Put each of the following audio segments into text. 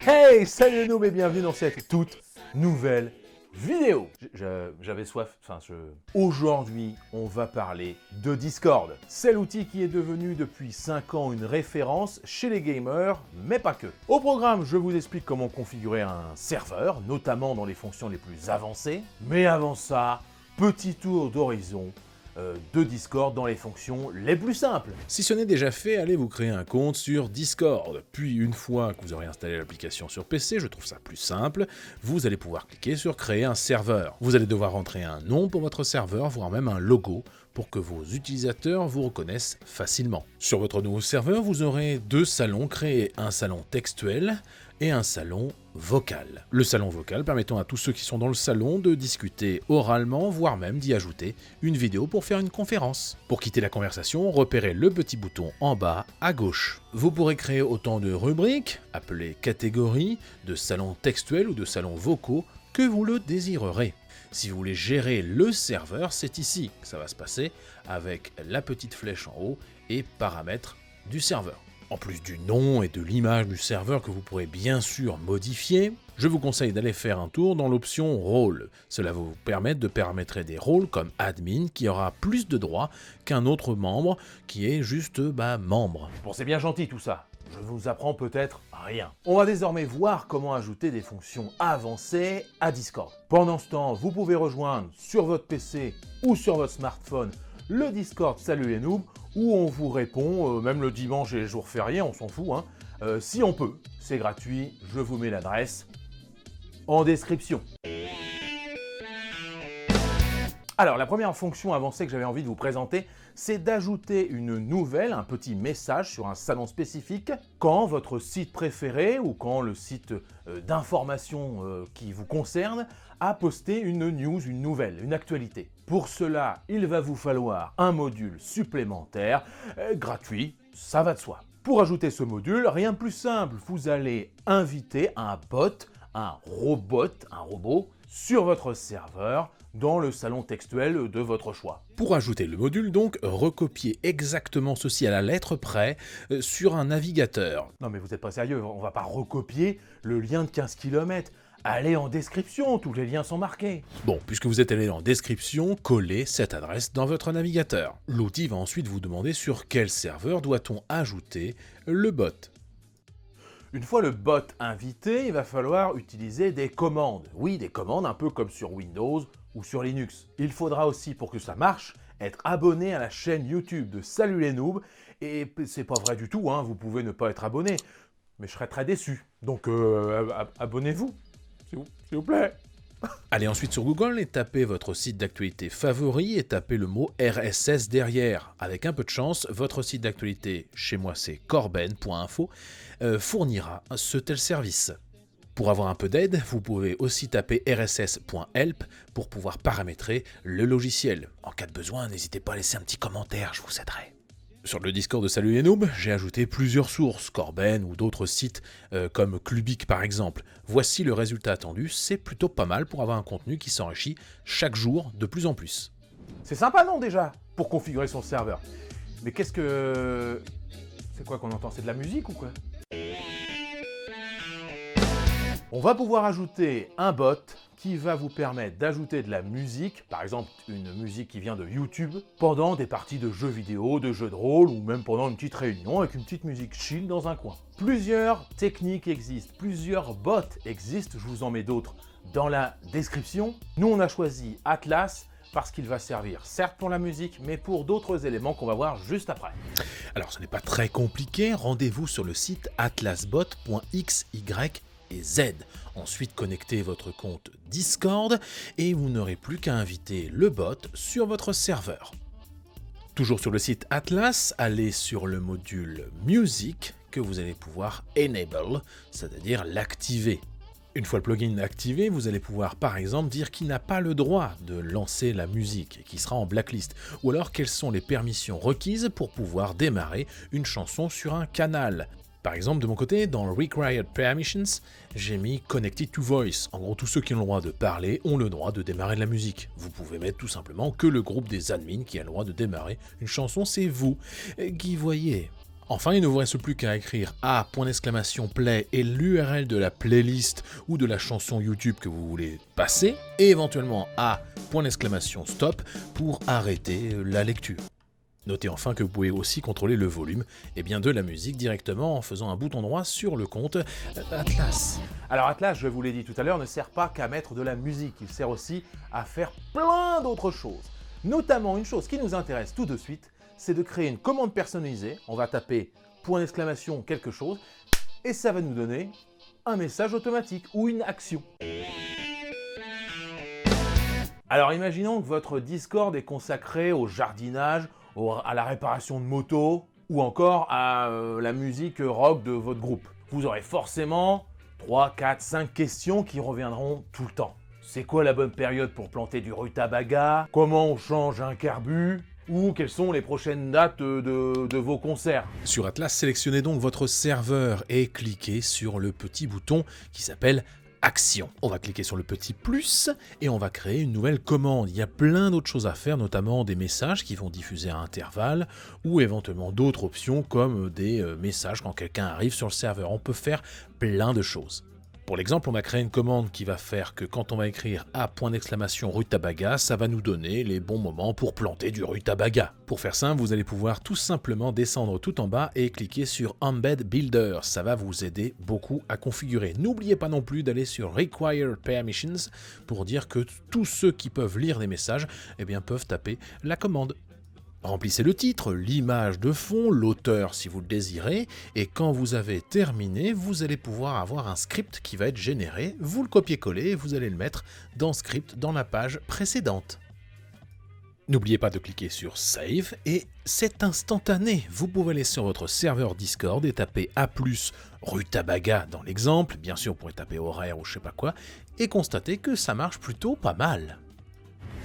Hey, salut les noobs et bienvenue dans cette toute nouvelle vidéo. J'avais soif, Aujourd'hui, on va parler de Discord. C'est l'outil qui est devenu depuis 5 ans une référence chez les gamers, mais pas que. Au programme, je vous explique comment configurer un serveur, notamment dans les fonctions les plus avancées. Mais avant ça, petit tour d'horizon de Discord dans les fonctions les plus simples. Si ce n'est déjà fait, allez vous créer un compte sur Discord. Puis une fois que vous aurez installé l'application sur PC, je trouve ça plus simple, vous allez pouvoir cliquer sur créer un serveur. Vous allez devoir rentrer un nom pour votre serveur, voire même un logo, pour que vos utilisateurs vous reconnaissent facilement. Sur votre nouveau serveur, vous aurez 2 salons créés, un salon textuel et un salon vocal. Le salon vocal permettant à tous ceux qui sont dans le salon de discuter oralement, voire même d'y ajouter une vidéo pour faire une conférence. Pour quitter la conversation, repérez le petit bouton en bas à gauche. Vous pourrez créer autant de rubriques, appelées catégories, de salons textuels ou de salons vocaux, que vous le désirerez. Si vous voulez gérer le serveur, c'est ici que ça va se passer, avec la petite flèche en haut et paramètres du serveur. En plus du nom et de l'image du serveur que vous pourrez bien sûr modifier, je vous conseille d'aller faire un tour dans l'option rôle. Cela va vous permettre de paramétrer des rôles comme admin qui aura plus de droits qu'un autre membre qui est juste membre. Bon, c'est bien gentil tout ça. Je vous apprends peut-être rien. On va désormais voir comment ajouter des fonctions avancées à Discord. Pendant ce temps, vous pouvez rejoindre sur votre PC ou sur votre smartphone le Discord Salut les noobs, où on vous répond, même le dimanche et les jours fériés, on s'en fout, si on peut. C'est gratuit, je vous mets l'adresse en description. Alors, la première fonction avancée que j'avais envie de vous présenter, c'est d'ajouter une nouvelle, un petit message sur un salon spécifique quand votre site préféré ou quand le site d'information qui vous concerne a posté une news, une nouvelle, une actualité. Pour cela, il va vous falloir un module supplémentaire, gratuit, ça va de soi. Pour ajouter ce module, rien de plus simple, vous allez inviter un bot, un robot, sur votre serveur, dans le salon textuel de votre choix. Pour ajouter le module donc, recopiez exactement ceci à la lettre près sur un navigateur. Non mais vous n'êtes pas sérieux, on va pas recopier le lien de 15 km. Allez en description, tous les liens sont marqués. Bon, puisque vous êtes allé en description, collez cette adresse dans votre navigateur. L'outil va ensuite vous demander sur quel serveur doit-on ajouter le bot. Une fois le bot invité, il va falloir utiliser des commandes. Oui, des commandes un peu comme sur Windows ou sur Linux. Il faudra aussi, pour que ça marche, être abonné à la chaîne YouTube de Salut les noobs. Et c'est pas vrai du tout, vous pouvez ne pas être abonné. Mais je serais très déçu. Donc abonnez-vous, s'il vous plaît. Allez ensuite sur Google et tapez votre site d'actualité favori et tapez le mot RSS derrière. Avec un peu de chance, votre site d'actualité, chez moi c'est corben.info, fournira ce tel service. Pour avoir un peu d'aide, vous pouvez aussi taper rss.help pour pouvoir paramétrer le logiciel. En cas de besoin, n'hésitez pas à laisser un petit commentaire, je vous aiderai. Sur le Discord de Salut les noobs, j'ai ajouté plusieurs sources, Corben ou d'autres sites comme Clubic par exemple. Voici le résultat attendu, c'est plutôt pas mal pour avoir un contenu qui s'enrichit chaque jour de plus en plus. C'est sympa non déjà, pour configurer son serveur. Mais qu'est-ce que... C'est quoi qu'on entend? C'est de la musique ou quoi? On va pouvoir ajouter un bot qui va vous permettre d'ajouter de la musique, par exemple une musique qui vient de YouTube, pendant des parties de jeux vidéo, de jeux de rôle, ou même pendant une petite réunion avec une petite musique chill dans un coin. Plusieurs techniques existent, plusieurs bots existent, je vous en mets d'autres dans la description. Nous on a choisi Atlas, parce qu'il va servir certes pour la musique, mais pour d'autres éléments qu'on va voir juste après. Alors ce n'est pas très compliqué, rendez-vous sur le site atlasbot.xy et Z. Ensuite, connectez votre compte Discord et vous n'aurez plus qu'à inviter le bot sur votre serveur. Toujours sur le site Atlas, allez sur le module Music que vous allez pouvoir enable, c'est-à-dire l'activer. Une fois le plugin activé, vous allez pouvoir par exemple dire qu'il n'a pas le droit de lancer la musique et qu'il sera en blacklist, ou alors quelles sont les permissions requises pour pouvoir démarrer une chanson sur un canal. Par exemple, de mon côté, dans Required Permissions, j'ai mis Connected to Voice. En gros, tous ceux qui ont le droit de parler ont le droit de démarrer de la musique. Vous pouvez mettre tout simplement que le groupe des admins qui a le droit de démarrer une chanson, c'est vous qui voyez. Enfin, il ne vous reste plus qu'à écrire !play et l'URL de la playlist ou de la chanson YouTube que vous voulez passer, et éventuellement !stop pour arrêter la lecture. Notez enfin que vous pouvez aussi contrôler le volume de la musique directement en faisant un bouton droit sur le compte Atlas. Alors Atlas, je vous l'ai dit tout à l'heure, ne sert pas qu'à mettre de la musique, il sert aussi à faire plein d'autres choses. Notamment une chose qui nous intéresse tout de suite, c'est de créer une commande personnalisée. On va taper quelque chose et ça va nous donner un message automatique ou une action. Alors imaginons que votre Discord est consacré au jardinage, à la réparation de motos ou encore à la musique rock de votre groupe. Vous aurez forcément 3, 4, 5 questions qui reviendront tout le temps. C'est quoi la bonne période pour planter du rutabaga? Comment on change un carbu? Ou quelles sont les prochaines dates de vos concerts? Sur Atlas, sélectionnez donc votre serveur et cliquez sur le petit bouton qui s'appelle Action. On va cliquer sur le petit plus et on va créer une nouvelle commande. Il y a plein d'autres choses à faire, notamment des messages qui vont diffuser à intervalles ou éventuellement d'autres options comme des messages quand quelqu'un arrive sur le serveur. On peut faire plein de choses. Pour l'exemple, on va créer une commande qui va faire que quand on va écrire !rutabaga, ça va nous donner les bons moments pour planter du rutabaga. Pour faire simple, vous allez pouvoir tout simplement descendre tout en bas et cliquer sur Embed Builder. Ça va vous aider beaucoup à configurer. N'oubliez pas non plus d'aller sur Require Permissions pour dire que tous ceux qui peuvent lire des messages peuvent taper la commande. Remplissez le titre, l'image de fond, l'auteur si vous le désirez, et quand vous avez terminé, vous allez pouvoir avoir un script qui va être généré, vous le copiez-collez et vous allez le mettre dans Script dans la page précédente. N'oubliez pas de cliquer sur Save et c'est instantané. Vous pouvez aller sur votre serveur Discord et taper A+, rutabaga dans l'exemple, bien sûr vous pourrez taper horaire ou je sais pas quoi, et constater que ça marche plutôt pas mal.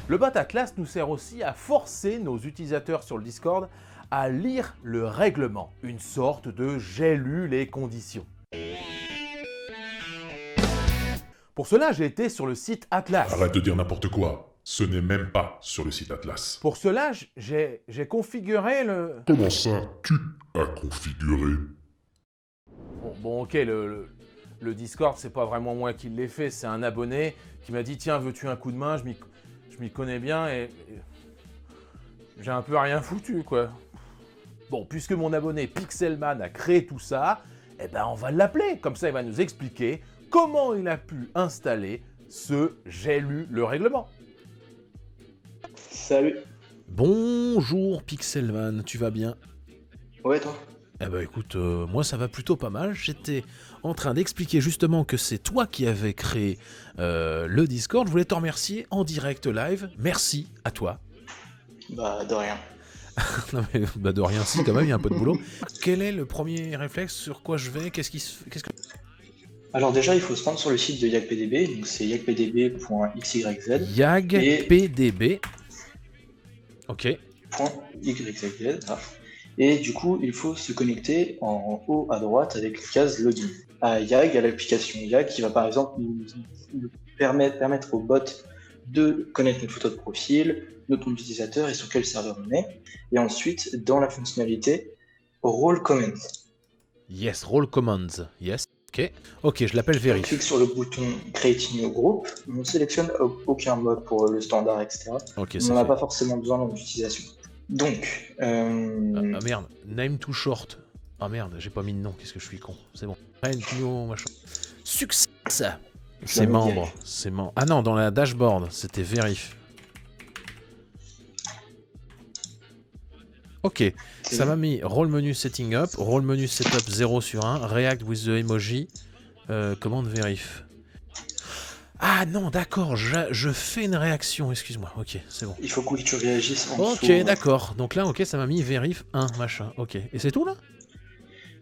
Le bot Atlas nous sert aussi à forcer nos utilisateurs sur le Discord à lire le règlement, une sorte de « j'ai lu les conditions ». Pour cela, j'ai été sur le site Atlas. Arrête de dire n'importe quoi, ce n'est même pas sur le site Atlas. Pour cela, j'ai configuré le... Comment ça, tu as configuré? Bon, ok, le Discord, c'est pas vraiment moi qui l'ai fait, c'est un abonné qui m'a dit « Tiens, veux-tu un coup de main ?» Je m'y connais bien et j'ai un peu rien foutu, quoi. Bon, puisque mon abonné Pixelman a créé tout ça, on va l'appeler. Comme ça, il va nous expliquer comment il a pu installer ce « j'ai lu le règlement ». Salut. Bonjour Pixelman, tu vas bien? Ouais, toi? Écoute, moi ça va plutôt pas mal. J'étais en train d'expliquer justement que c'est toi qui avais créé le Discord. Je voulais te remercier en direct live. Merci à toi. Bah, de rien. Non mais de rien, si quand même, il y a un peu de boulot. Quel est le premier réflexe? Sur quoi je vais? Qu'est-ce que... Alors déjà, il faut se rendre sur le site de YagPDB, donc c'est yagpdb.xyz. YagPDB. Ok. .yzz. Et du coup, il faut se connecter en haut à droite avec la case Login. À YAG, à l'application YAG, qui va par exemple nous permettre au bot de connaître notre photo de profil, notre nom d'utilisateur et sur quel serveur on est. Et ensuite, dans la fonctionnalité Role Commands. Yes, Role Commands. Yes. Ok, je l'appelle Verif. On clique sur le bouton Create New Group. On ne sélectionne aucun mode pour le standard, etc. Okay, on n'en a pas forcément besoin dans l'utilisation. Donc, Ah merde, name too short. Ah merde, j'ai pas mis de nom, qu'est-ce que je suis con. C'est bon. New machin. Success. C'est membre. Ah non, dans la dashboard, c'était Verif. Ok, ça m'a mis Role Menu Setting Up, Role Menu Setup 0 sur 1, React with the emoji, commande Verif. Ah non, d'accord, je fais une réaction, excuse-moi, ok, c'est bon. Il faut que tu réagisses en dessous. Ok, d'accord, donc là, ok, ça m'a mis Verif 1, machin, ok. Et c'est tout là?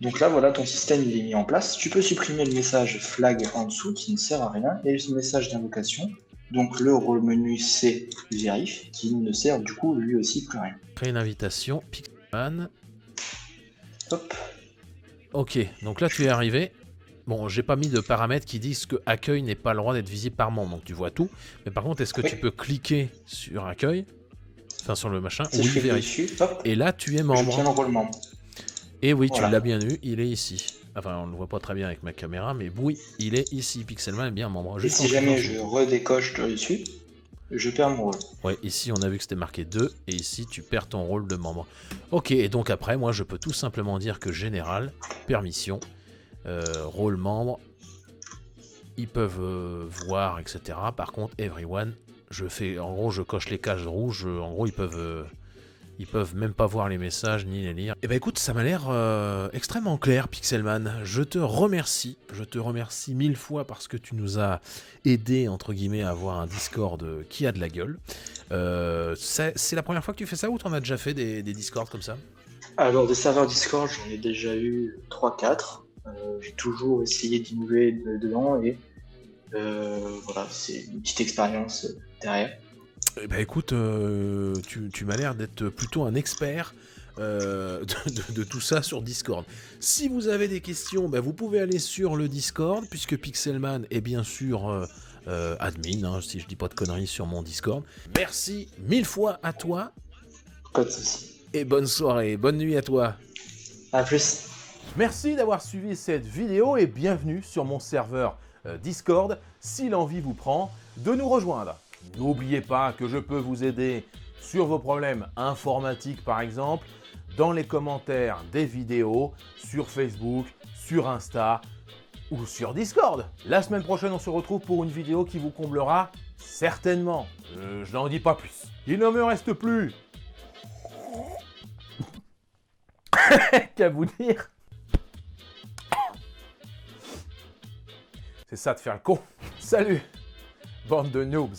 Donc là, voilà, ton système il est mis en place. Tu peux supprimer le message flag en dessous qui ne sert à rien et le message d'invocation. Donc le rôle menu c'est Verif qui ne sert du coup lui aussi plus rien. Créer une invitation, Pixelman. Hop. Ok, donc là tu es arrivé. Bon, j'ai pas mis de paramètres qui disent que accueil n'est pas le droit d'être visible par membre, donc tu vois tout. Mais par contre, est-ce que tu peux cliquer sur accueil? Enfin, sur le machin. Oui, Verif. Et là, tu es membre. Je tiens le rôle membre. Et oui, Voilà. tu l'as bien vu, il est ici. Enfin, on ne le voit pas très bien avec ma caméra, mais oui, il est ici. Pixelman est bien membre. Et Juste si en jamais cliquant je sur- redécoche dessus, je perds mon rôle. Ouais, ici on a vu que c'était marqué 2, et ici tu perds ton rôle de membre. Ok, et donc après, moi je peux tout simplement dire que général, permission, rôle membre, ils peuvent voir, etc. Par contre, everyone, en gros, je coche les cases rouges, en gros, ils peuvent même pas voir les messages ni les lire. Et bah écoute, ça m'a l'air extrêmement clair, Pixelman. Je te remercie 1000 fois parce que tu nous as aidé, entre guillemets, à avoir un Discord qui a de la gueule. C'est la première fois que tu fais ça ou t'en as déjà fait des Discords comme ça? Alors, des serveurs Discord, j'en ai déjà eu 3-4. J'ai toujours essayé d'innover dedans et voilà, c'est une petite expérience derrière. Eh ben écoute, tu m'as l'air d'être plutôt un expert de tout ça sur Discord. Si vous avez des questions, ben vous pouvez aller sur le Discord, puisque Pixelman est bien sûr admin, hein, si je dis pas de conneries sur mon Discord. Merci 1000 fois à toi, Pas de soucis. et bonne soirée, bonne nuit à toi. À plus. Merci d'avoir suivi cette vidéo et bienvenue sur mon serveur Discord, si l'envie vous prend de nous rejoindre. N'oubliez pas que je peux vous aider sur vos problèmes informatiques par exemple, dans les commentaires des vidéos, sur Facebook, sur Insta ou sur Discord. La semaine prochaine, on se retrouve pour une vidéo qui vous comblera certainement. Je n'en dis pas plus. Il ne me reste plus qu'à vous dire... C'est ça de faire le con. Salut, bande de noobs.